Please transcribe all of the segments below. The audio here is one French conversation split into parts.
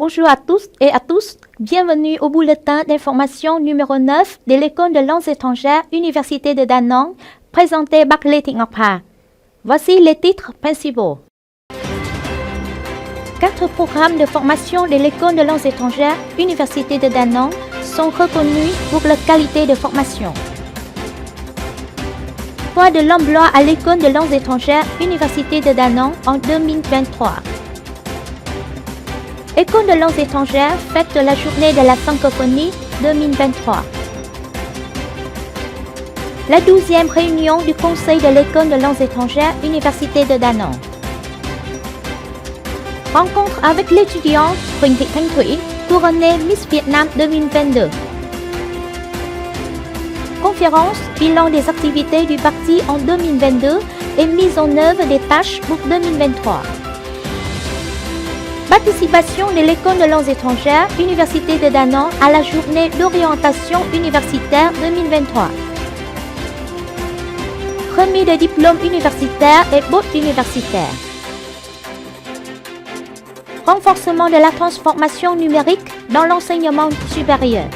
Bonjour à tous et à tous. Bienvenue au bulletin d'information numéro 9 de l'École de langues étrangères, Université de Da Nang, présenté par Lê Thị Ngọc Hà. Voici les titres principaux. 4 programmes de formation de l'École de langues étrangères, Université de Da Nang, sont reconnus pour leur qualité de formation. Poids de l'emploi à l'École de langues étrangères, Université de Da Nang en 2023. École de langues étrangères fête la journée de la francophonie 2023. La 12e réunion du Conseil de l'École de langues étrangères, Université de Da Nang. Rencontre avec l'étudiante Huỳnh Thị Thanh Thủy, couronnée Miss Vietnam 2022. Conférence, bilan des activités du parti en 2022 et mise en œuvre des tâches pour 2023. Participation de l'École de langues étrangères, Université de Da Nang à la journée d'orientation universitaire 2023. Remis de diplômes universitaires et bourses universitaires. Renforcement de la transformation numérique dans l'enseignement supérieur.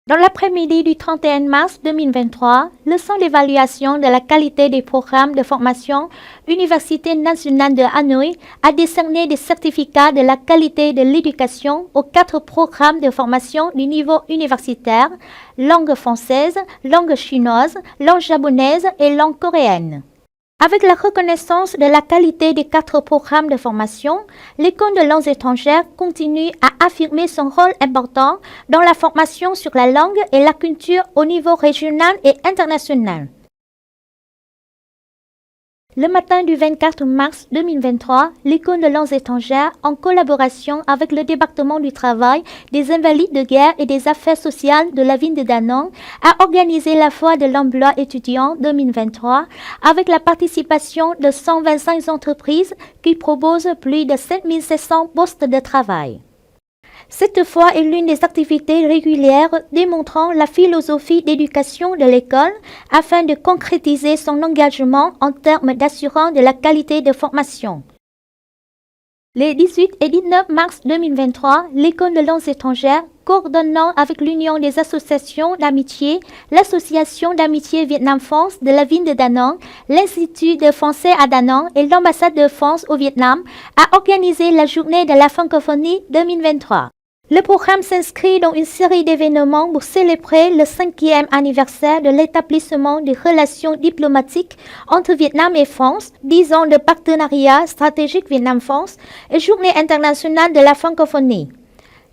Dans l'après-midi du 31 mars 2023, le Centre d'évaluation de la qualité des programmes de formation Université nationale de Hanoï a décerné des certificats de la qualité de l'éducation aux 4 programmes de formation du niveau universitaire, langue française, langue chinoise, langue japonaise et langue coréenne. Avec la reconnaissance de la qualité des 4 programmes de formation, l'École de langues étrangères continue à affirmer son rôle important dans la formation sur la langue et la culture au niveau régional et international. Le matin du 24 mars 2023, l'École de langues étrangères, en collaboration avec le département du travail, des invalides de guerre et des affaires sociales de la ville de Da Nang, a organisé la foire de l'emploi étudiant 2023 avec la participation de 125 entreprises qui proposent plus de 7700 postes de travail. Cette foire est l'une des activités régulières démontrant la philosophie d'éducation de l'école afin de concrétiser son engagement en termes d'assurance de la qualité de formation. Les 18 et 19 mars 2023, l'École de langues étrangères, coordonnant avec l'Union des associations d'amitié, l'Association d'amitié Vietnam-France de la ville de Da Nang, l'Institut de français à Da Nang et l'ambassade de France au Vietnam, a organisé la journée de la francophonie 2023. Le programme s'inscrit dans une série d'événements pour célébrer le 5e anniversaire de l'établissement des relations diplomatiques entre Vietnam et France, 10 ans de partenariat stratégique Vietnam-France et Journée internationale de la francophonie.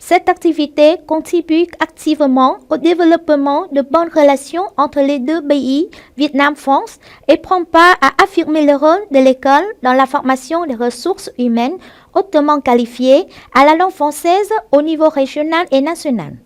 Cette activité contribue activement au développement de bonnes relations entre les deux pays, Vietnam-France, et prend part à affirmer le rôle de l'école dans la formation des ressources humaines hautement qualifiées à la langue française au niveau régional et national.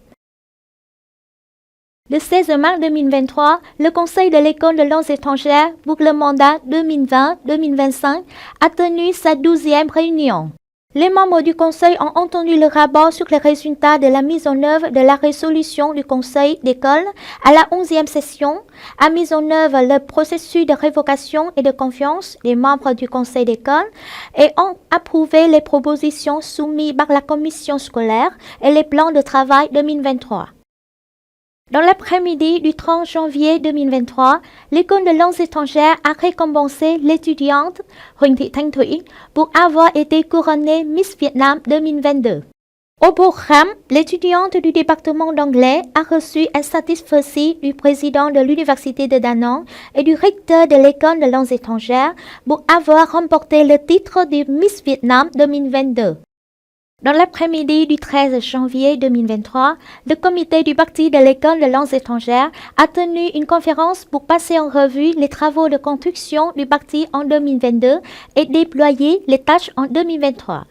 Le 16 mars 2023, le Conseil de l'École de langues étrangères pour le mandat 2020-2025 a tenu sa 12e réunion. Les membres du Conseil ont entendu le rapport sur les résultats de la mise en œuvre de la résolution du Conseil d'école à la 11e session, a mis en œuvre le processus de révocation et de confiance des membres du Conseil d'école et ont approuvé les propositions soumises par la commission scolaire et les plans de travail 2023. Dans l'après-midi du 30 janvier 2023, l'École de langues étrangères a récompensé l'étudiante Huỳnh Thị Thanh Thủy pour avoir été couronnée Miss Vietnam 2022. Au programme, l'étudiante du département d'anglais a reçu un satisfecit du président de l'Université de Da Nang et du recteur de l'École de langues étrangères pour avoir remporté le titre de Miss Vietnam 2022. Dans l'après-midi du 13 janvier 2023, le comité du parti de l'École de langues étrangères a tenu une conférence pour passer en revue les travaux de construction du parti en 2022 et déployer les tâches en 2023.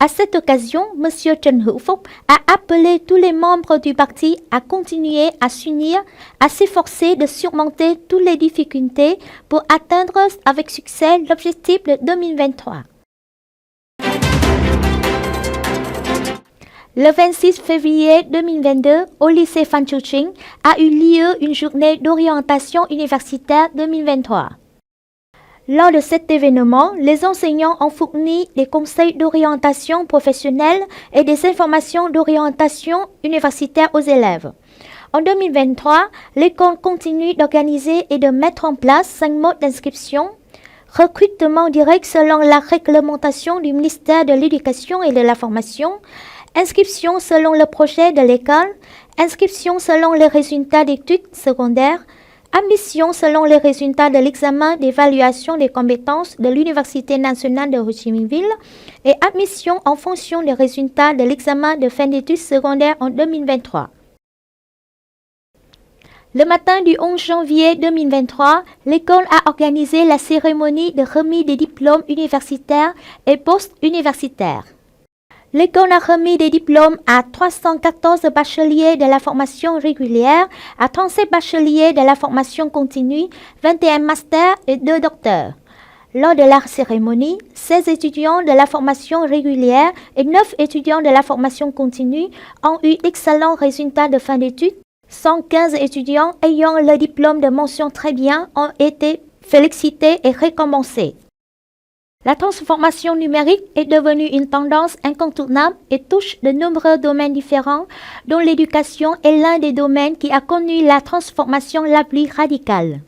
À cette occasion, M. Trần Hữu Phúc a appelé tous les membres du parti à continuer à s'unir, à s'efforcer de surmonter toutes les difficultés pour atteindre avec succès l'objectif de 2023. Le 26 février 2022, au lycée Phan Chu Trinh, a eu lieu une journée d'orientation universitaire 2023. Lors de cet événement, les enseignants ont fourni des conseils d'orientation professionnelle et des informations d'orientation universitaire aux élèves. En 2023, l'école continue d'organiser et de mettre en place 5 modes d'inscription: recrutement direct selon la réglementation du ministère de l'Éducation et de la Formation, inscription selon le projet de l'école, inscription selon les résultats d'études secondaires, admission selon les résultats de l'examen d'évaluation des compétences de l'Université nationale de Ho Chi Minh Ville et admission en fonction des résultats de l'examen de fin d'études secondaires en 2023. Le matin du 11 janvier 2023, l'école a organisé la cérémonie de remise des diplômes universitaires et post-universitaires. L'école a remis des diplômes à 314 bacheliers de la formation régulière, à 37 bacheliers de la formation continue, 21 masters et 2 docteurs. Lors de la cérémonie, 16 étudiants de la formation régulière et 9 étudiants de la formation continue ont eu d'excellents résultats de fin d'études. 115 étudiants ayant le diplôme de mention très bien ont été félicités et récompensés. La transformation numérique est devenue une tendance incontournable et touche de nombreux domaines différents, dont l'éducation est l'un des domaines qui a connu la transformation la plus radicale.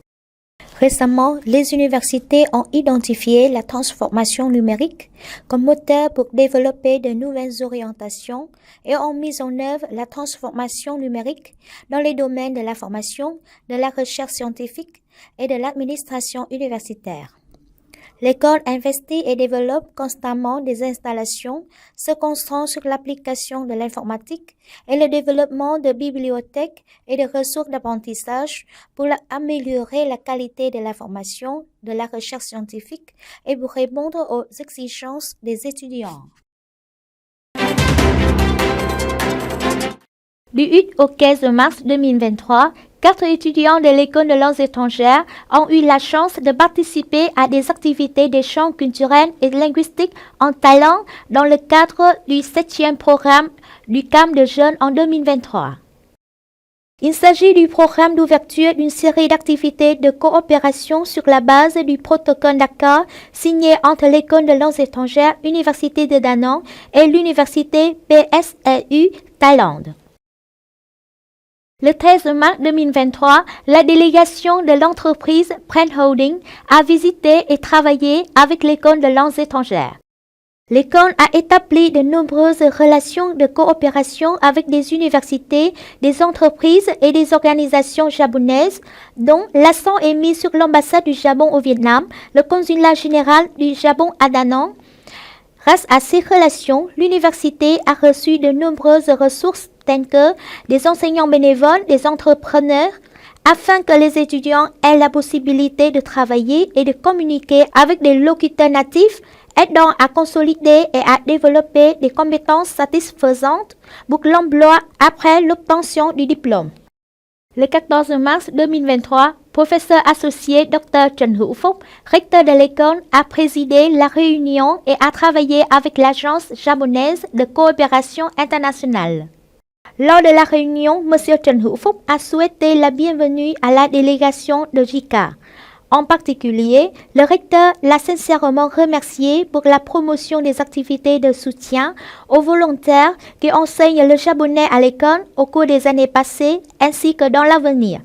Récemment, les universités ont identifié la transformation numérique comme moteur pour développer de nouvelles orientations et ont mis en œuvre la transformation numérique dans les domaines de la formation, de la recherche scientifique et de l'administration universitaire. L'école investit et développe constamment des installations se concentrant sur l'application de l'informatique et le développement de bibliothèques et de ressources d'apprentissage pour améliorer la qualité de la formation, de la recherche scientifique et pour répondre aux exigences des étudiants. Du 8 au 15 mars 2023, 4 étudiants de l'École de langues étrangères ont eu la chance de participer à des activités d'échange culturel et linguistique en Thaïlande dans le cadre du 7e programme du camp de jeunes en 2023. Il s'agit du programme d'ouverture d'une série d'activités de coopération sur la base du protocole d'accord signé entre l'École de langues étrangères Université de Da Nang et l'Université PSLU Thaïlande. Le 13 mars 2023, la délégation de l'entreprise Brand Holding a visité et travaillé avec l'École de langues étrangères. L'école a établi de nombreuses relations de coopération avec des universités, des entreprises et des organisations japonaises, dont l'accent est mis sur l'ambassade du Japon au Vietnam, le consulat général du Japon à Da Nang. Grâce à ces relations, l'université a reçu de nombreuses ressources telles que des enseignants bénévoles, des entrepreneurs, afin que les étudiants aient la possibilité de travailler et de communiquer avec des locuteurs natifs, aidant à consolider et à développer des compétences satisfaisantes pour l'emploi après l'obtention du diplôme. Le 14 mars 2023, professeur associé Dr. Trần Hữu Phúc, recteur de l'école, a présidé la réunion et a travaillé avec l'Agence japonaise de coopération internationale. Lors de la réunion, M. Trần Hữu Phúc a souhaité la bienvenue à la délégation de JICA. En particulier, le recteur l'a sincèrement remercié pour la promotion des activités de soutien aux volontaires qui enseignent le japonais à l'école au cours des années passées ainsi que dans l'avenir.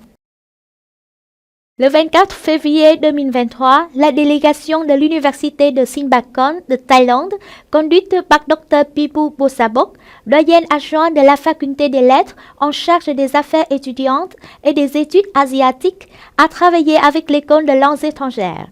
Le 24 février 2023, la délégation de l'Université de Sinbakon de Thaïlande, conduite par Dr. Pipu Bosabok, doyenne adjointe de la faculté des lettres en charge des affaires étudiantes et des études asiatiques, a travaillé avec l'École de langues étrangères.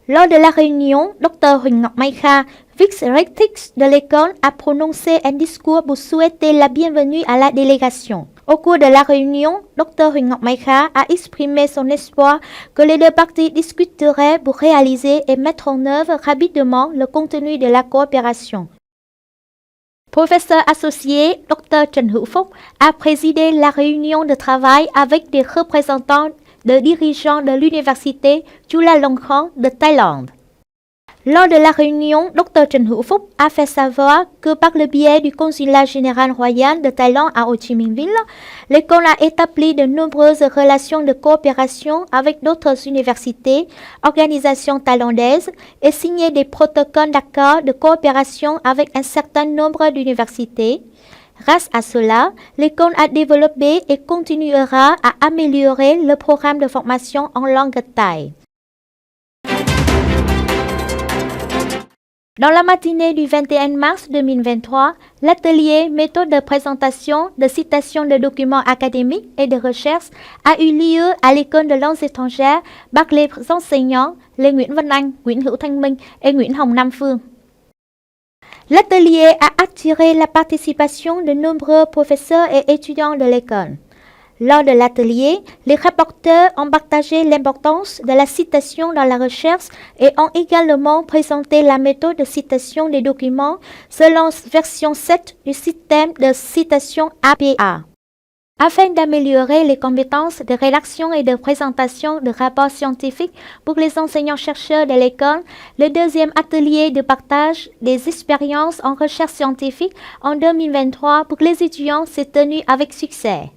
Lors de la réunion, Dr. Huỳnh Ngọc Mai Kha, vice-rectrice de l'école, a prononcé un discours pour souhaiter la bienvenue à la délégation. Au cours de la réunion, Dr. Huỳnh Ngọc Mai Kha a exprimé son espoir que les deux parties discuteraient pour réaliser et mettre en œuvre rapidement le contenu de la coopération. Professeur associé Dr. Trần Hữu Phúc a présidé la réunion de travail avec des représentants de dirigeants de l'université Chulalongkorn de Thaïlande. Lors de la réunion, Dr Trần Hữu Phúc a fait savoir que par le biais du Consulat général royal de Thaïlande à Ho Chi Minh Ville, l'école a établi de nombreuses relations de coopération avec d'autres universités, organisations thaïlandaises et signé des protocoles d'accord de coopération avec un certain nombre d'universités. Grâce à cela, l'école a développé et continuera à améliorer le programme de formation en langue thaï. Dans la matinée du 21 mars 2023, l'atelier méthode de présentation, de citation de documents académiques et de recherche a eu lieu à l'école de langues étrangères par les enseignants Lê Nguyễn Văn Anh, Nguyễn Hữu Thanh Minh et Nguyễn Hồng Nam Phương. L'atelier a attiré la participation de nombreux professeurs et étudiants de l'école. Lors de l'atelier, les rapporteurs ont partagé l'importance de la citation dans la recherche et ont également présenté la méthode de citation des documents selon version 7 du système de citation APA. Afin d'améliorer les compétences de rédaction et de présentation de rapports scientifiques pour les enseignants-chercheurs de l'école, le deuxième atelier de partage des expériences en recherche scientifique en 2023 pour les étudiants s'est tenu avec succès.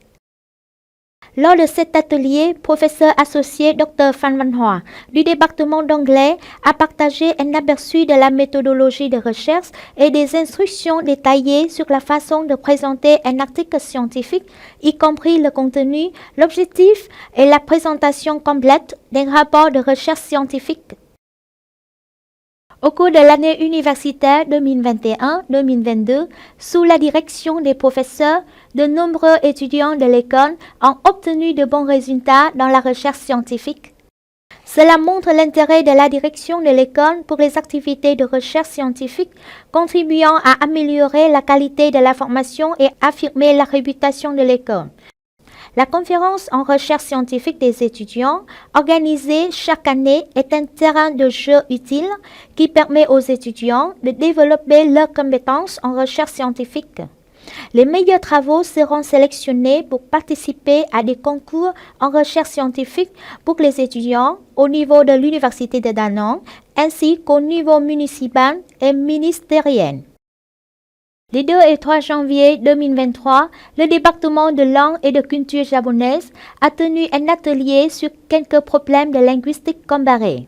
Lors de cet atelier, professeur associé Dr Phan Văn Hòa du département d'anglais a partagé un aperçu de la méthodologie de recherche et des instructions détaillées sur la façon de présenter un article scientifique, y compris le contenu, l'objectif et la présentation complète d'un rapport de recherche scientifique. Au cours de l'année universitaire 2021-2022, sous la direction des professeurs, de nombreux étudiants de l'école ont obtenu de bons résultats dans la recherche scientifique. Cela montre l'intérêt de la direction de l'école pour les activités de recherche scientifique, contribuant à améliorer la qualité de la formation et affirmer la réputation de l'école. La conférence en recherche scientifique des étudiants, organisée chaque année, est un terrain de jeu utile qui permet aux étudiants de développer leurs compétences en recherche scientifique. Les meilleurs travaux seront sélectionnés pour participer à des concours en recherche scientifique pour les étudiants au niveau de l'Université de Da Nang ainsi qu'au niveau municipal et ministériel. Les 2 et 3 janvier 2023, le département de langue et de culture japonaise a tenu un atelier sur quelques problèmes de linguistique comparée.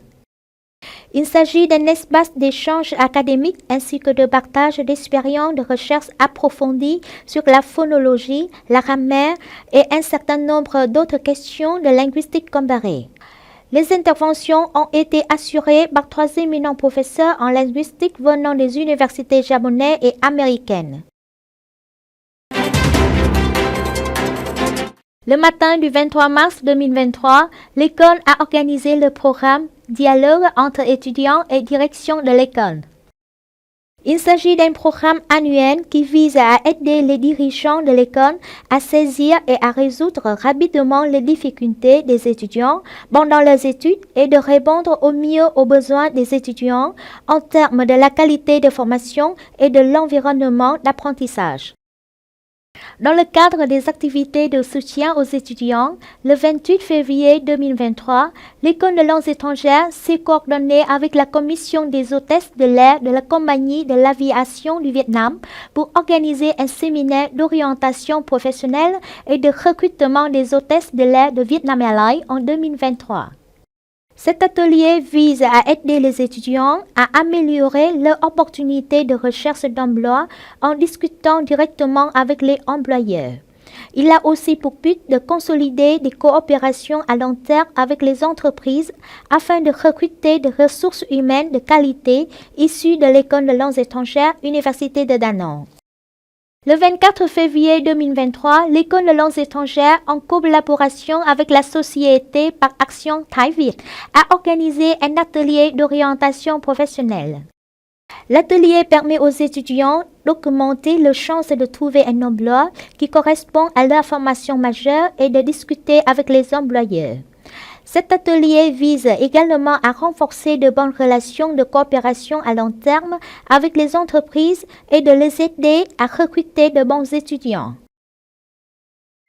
Il s'agit d'un espace d'échange académique ainsi que de partage d'expériences de recherche approfondies sur la phonologie, la grammaire et un certain nombre d'autres questions de linguistique comparée. Les interventions ont été assurées par 3 éminents professeurs en linguistique venant des universités japonaises et américaines. Le matin du 23 mars 2023, l'école a organisé le programme Dialogue entre étudiants et direction de l'école. Il s'agit d'un programme annuel qui vise à aider les dirigeants de l'école à saisir et à résoudre rapidement les difficultés des étudiants pendant leurs études et de répondre au mieux aux besoins des étudiants en termes de la qualité de formation et de l'environnement d'apprentissage. Dans le cadre des activités de soutien aux étudiants, le 28 février 2023, l'École de langues étrangères s'est coordonnée avec la Commission des hôtesses de l'air de la Compagnie de l'aviation du Vietnam pour organiser un séminaire d'orientation professionnelle et de recrutement des hôtesses de l'air de Vietnam Airlines en 2023. Cet atelier vise à aider les étudiants à améliorer leurs opportunités de recherche d'emploi en discutant directement avec les employeurs. Il a aussi pour but de consolider des coopérations à long terme avec les entreprises afin de recruter des ressources humaines de qualité issues de l'École de langues étrangères, Université de Da Nang. Le 24 février 2023, l'École de langues étrangères, en collaboration avec la Société par Action Thái Việt, a organisé un atelier d'orientation professionnelle. L'atelier permet aux étudiants d'augmenter leurs chances de trouver un emploi qui correspond à leur formation majeure et de discuter avec les employeurs. Cet atelier vise également à renforcer de bonnes relations de coopération à long terme avec les entreprises et de les aider à recruter de bons étudiants.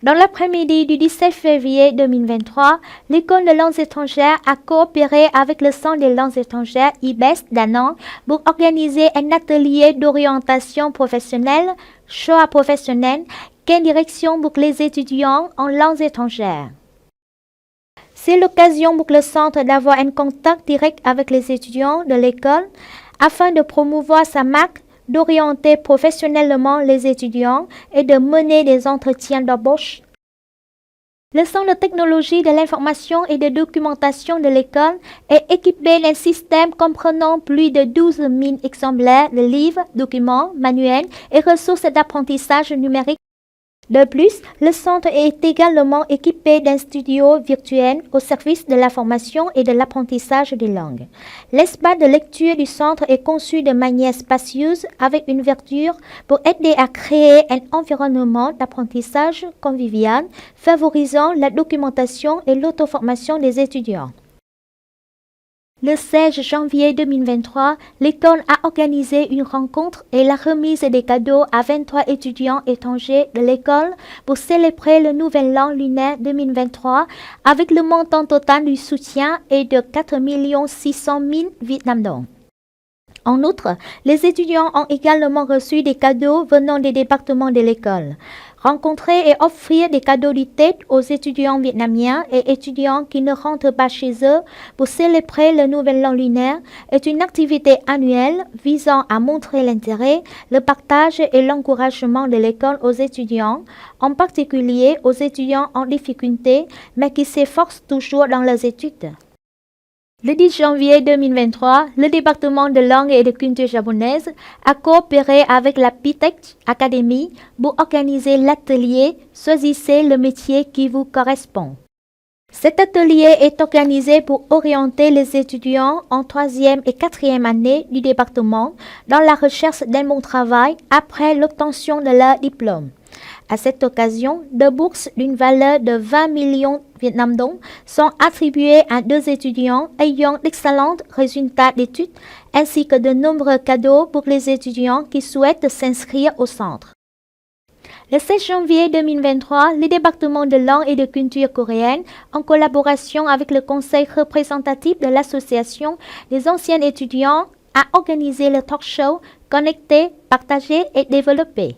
Dans l'après-midi du 17 février 2023, l'École de langues étrangères a coopéré avec le Centre des langues étrangères IBES d'Annan pour organiser un atelier d'orientation professionnelle, choix professionnel, quelle direction pour les étudiants en langues étrangères. C'est l'occasion pour le centre d'avoir un contact direct avec les étudiants de l'école afin de promouvoir sa marque, d'orienter professionnellement les étudiants et de mener des entretiens d'embauche. Le Centre de technologie de l'information et de documentation de l'école est équipé d'un système comprenant plus de 12 000 exemplaires de livres, documents, manuels et ressources d'apprentissage numérique. De plus, le centre est également équipé d'un studio virtuel au service de la formation et de l'apprentissage des langues. L'espace de lecture du centre est conçu de manière spacieuse avec une ouverture pour aider à créer un environnement d'apprentissage convivial, favorisant la documentation et l'auto-formation des étudiants. Le 16 janvier 2023, l'école a organisé une rencontre et la remise des cadeaux à 23 étudiants étrangers de l'école pour célébrer le Nouvel An lunaire 2023 avec le montant total du soutien est de 4 600 000 Vietnam dong. En outre, les étudiants ont également reçu des cadeaux venant des départements de l'école. Rencontrer et offrir des cadeaux de tête aux étudiants vietnamiens et étudiants qui ne rentrent pas chez eux pour célébrer le Nouvel An lunaire est une activité annuelle visant à montrer l'intérêt, le partage et l'encouragement de l'école aux étudiants, en particulier aux étudiants en difficulté, mais qui s'efforcent toujours dans leurs études. Le 10 janvier 2023, le département de langue et de culture japonaise a coopéré avec la PITEC Academy pour organiser l'atelier « Choisissez le métier qui vous correspond ». Cet atelier est organisé pour orienter les étudiants en 3e et 4e année du département dans la recherche d'un bon travail après l'obtention de leur diplôme. À cette occasion, deux bourses d'une valeur de 20 millions Vietnam dong sont attribuées à 2 étudiants ayant d'excellents résultats d'études ainsi que de nombreux cadeaux pour les étudiants qui souhaitent s'inscrire au centre. Le 16 janvier 2023, le département de langue et de culture coréenne, en collaboration avec le conseil représentatif de l'association des anciens étudiants, a organisé le talk show Connecter, partager et développer.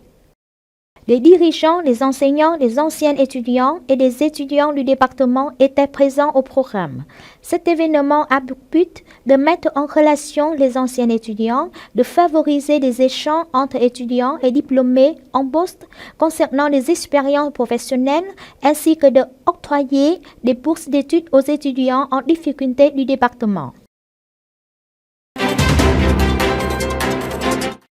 Les dirigeants, les enseignants, les anciens étudiants et des étudiants du département étaient présents au programme. Cet événement a pour but de mettre en relation les anciens étudiants, de favoriser des échanges entre étudiants et diplômés en poste concernant les expériences professionnelles ainsi que d'octroyer des bourses d'études aux étudiants en difficulté du département.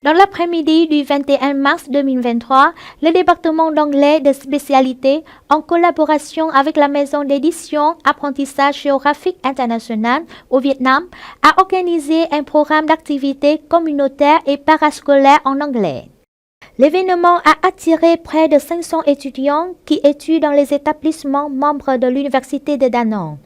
Dans l'après-midi du 21 mars 2023, le département d'anglais de spécialité, en collaboration avec la maison d'édition Apprentissage géographique international au Vietnam, a organisé un programme d'activités communautaires et parascolaires en anglais. L'événement a attiré près de 500 étudiants qui étudient dans les établissements membres de l'Université de Da Nang.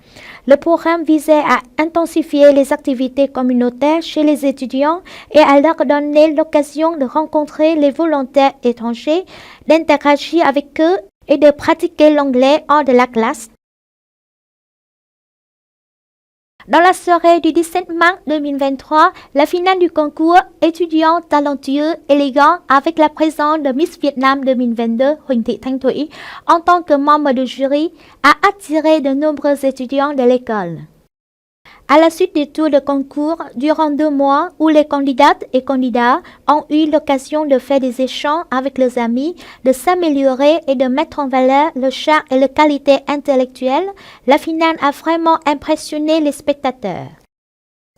Le programme visait à intensifier les activités communautaires chez les étudiants et à leur donner l'occasion de rencontrer les volontaires étrangers, d'interagir avec eux et de pratiquer l'anglais hors de la classe. Dans la soirée du 17 mars 2023, la finale du concours étudiants talentueux, élégants avec la présence de Miss Vietnam 2022, Huỳnh Thị Thanh Thủy, en tant que membre du jury, a attiré de nombreux étudiants de l'école. À la suite du tour de concours, durant 2 mois où les candidates et candidats ont eu l'occasion de faire des échanges avec leurs amis, de s'améliorer et de mettre en valeur le charme et la qualité intellectuelle, la finale a vraiment impressionné les spectateurs.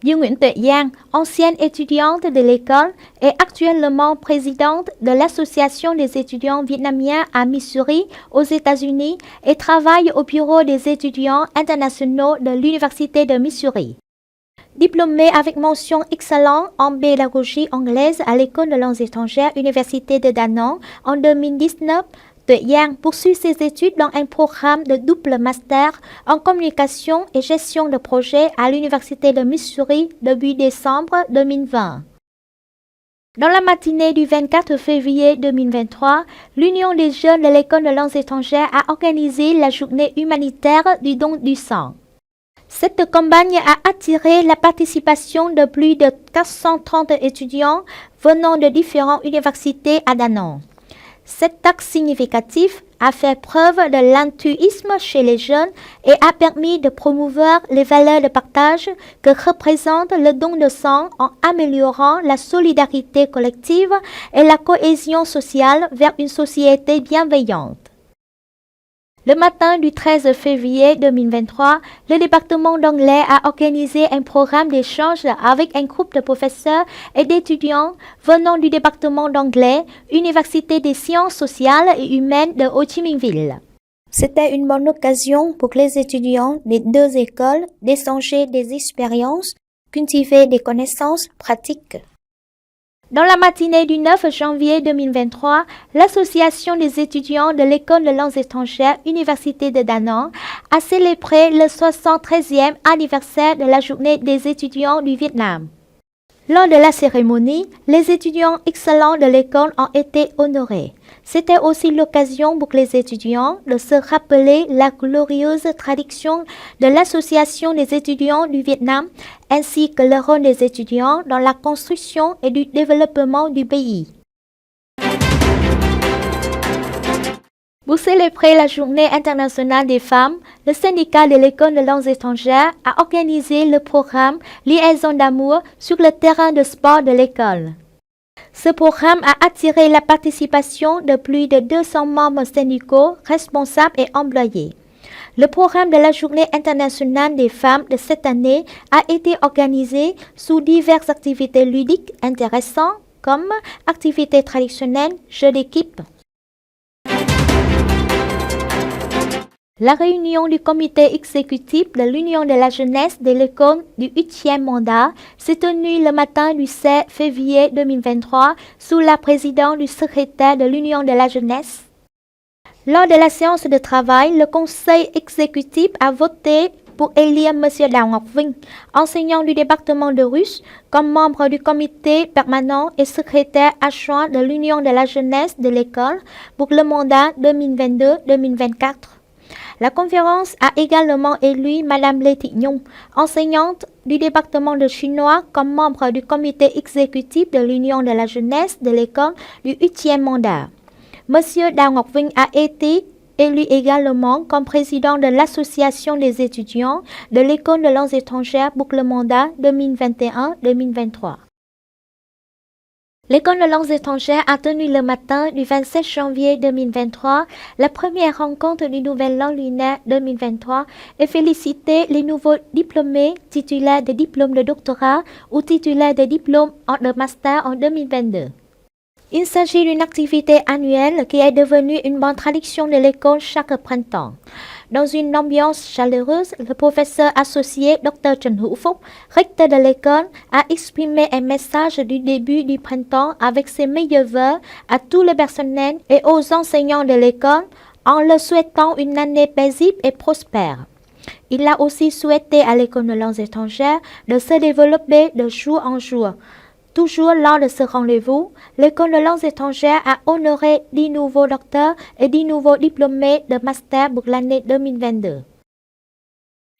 Dương Nguyễn Tuệ Giang, ancienne étudiante de l'école, est actuellement présidente de l'Association des étudiants vietnamiens à Missouri, aux États-Unis, et travaille au bureau des étudiants internationaux de l'Université de Missouri. Diplômée avec mention excellente en pédagogie anglaise à l'École de langues étrangères, Université de Da Nang en 2019, Tuệ Giang poursuit ses études dans un programme de double master en communication et gestion de projet à l'Université de Missouri depuis décembre 2020. Dans la matinée du 24 février 2023, l'Union des jeunes de l'École de langues étrangères a organisé la journée humanitaire du don du sang. Cette campagne a attiré la participation de plus de 430 étudiants venant de différentes universités à Da Nang. Cet acte significatif a fait preuve de l'altruisme chez les jeunes et a permis de promouvoir les valeurs de partage que représente le don de sang en améliorant la solidarité collective et la cohésion sociale vers une société bienveillante. Le matin du 13 février 2023, le département d'anglais a organisé un programme d'échange avec un groupe de professeurs et d'étudiants venant du département d'anglais, Université des sciences sociales et humaines de Ho Chi Minh Ville. C'était une bonne occasion pour les étudiants des deux écoles d'échanger des expériences, cultiver des connaissances pratiques. Dans la matinée du 9 janvier 2023, l'Association des étudiants de l'École de langues étrangères Université de Da Nang a célébré le 73e anniversaire de la Journée des étudiants du Vietnam. Lors de la cérémonie, les étudiants excellents de l'école ont été honorés. C'était aussi l'occasion pour les étudiants de se rappeler la glorieuse tradition de l'Association des étudiants du Vietnam ainsi que le rôle des étudiants dans la construction et du développement du pays. Pour célébrer la Journée internationale des femmes, le syndicat de l'École de langues étrangères a organisé le programme Liaison d'amour sur le terrain de sport de l'école. Ce programme a attiré la participation de plus de 200 membres syndicaux, responsables et employés. Le programme de la Journée internationale des femmes de cette année a été organisé sous diverses activités ludiques intéressantes comme activités traditionnelles, jeux d'équipe. La réunion du comité exécutif de l'Union de la jeunesse de l'école du 8e mandat s'est tenue le matin du 7 février 2023 sous la présidence du secrétaire de l'Union de la jeunesse. Lors de la séance de travail, le conseil exécutif a voté pour élire M. Đào Ngọc Vinh, enseignant du département de russe, comme membre du comité permanent et secrétaire adjoint de l'Union de la jeunesse de l'école pour le mandat 2022-2024. La conférence a également élu Mme Lê Thị Nhung, enseignante du département de chinois, comme membre du comité exécutif de l'Union de la jeunesse de l'école du 8e mandat. M. Đào Ngọc Vinh a été élu également comme président de l'Association des étudiants de l'École de langues étrangères pour le mandat 2021-2023. L'École de langues étrangères a tenu le matin du 27 janvier 2023 la première rencontre du Nouvel An lunaire 2023 et félicité les nouveaux diplômés titulaires de diplômes de doctorat ou titulaires de diplômes de master en 2022. Il s'agit d'une activité annuelle qui est devenue une bonne tradition de l'école chaque printemps. Dans une ambiance chaleureuse, le professeur associé Dr. Trần Hữu Phúc, recteur de l'école, a exprimé un message du début du printemps avec ses meilleurs vœux à tout le personnel et aux enseignants de l'école en leur souhaitant une année paisible et prospère. Il a aussi souhaité à l'École de langues étrangères de se développer de jour en jour. Toujours lors de ce rendez-vous, l'École de langues étrangères a honoré 10 nouveaux docteurs et 10 nouveaux diplômés de master pour l'année 2022.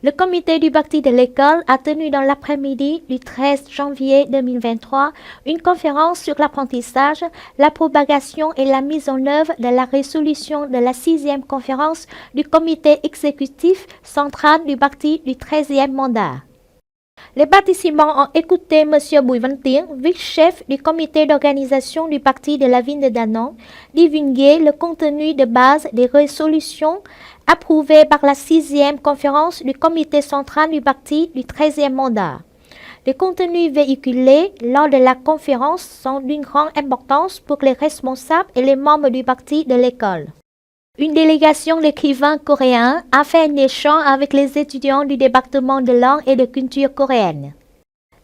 Le comité du parti de l'école a tenu dans l'après-midi du 13 janvier 2023 une conférence sur l'apprentissage, la propagation et la mise en œuvre de la résolution de la 6e conférence du comité exécutif central du parti du 13e mandat. Les participants ont écouté M. Bùi Văn Tiến, vice-chef du comité d'organisation du parti de la ville de Da Nang, divulguer le contenu de base des résolutions approuvées par la 6e conférence du comité central du parti du 13e mandat. Les contenus véhiculés lors de la conférence sont d'une grande importance pour les responsables et les membres du parti de l'école. Une délégation d'écrivains coréens a fait un échange avec les étudiants du département de langue et de culture coréenne.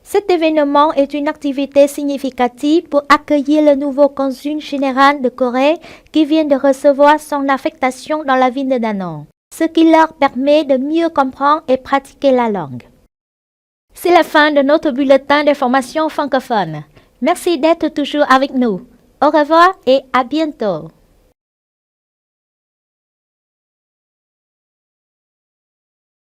Cet événement est une activité significative pour accueillir le nouveau consul général de Corée qui vient de recevoir son affectation dans la ville de Da Nang, ce qui leur permet de mieux comprendre et pratiquer la langue. C'est la fin de notre bulletin d'information francophone. Merci d'être toujours avec nous. Au revoir et à bientôt.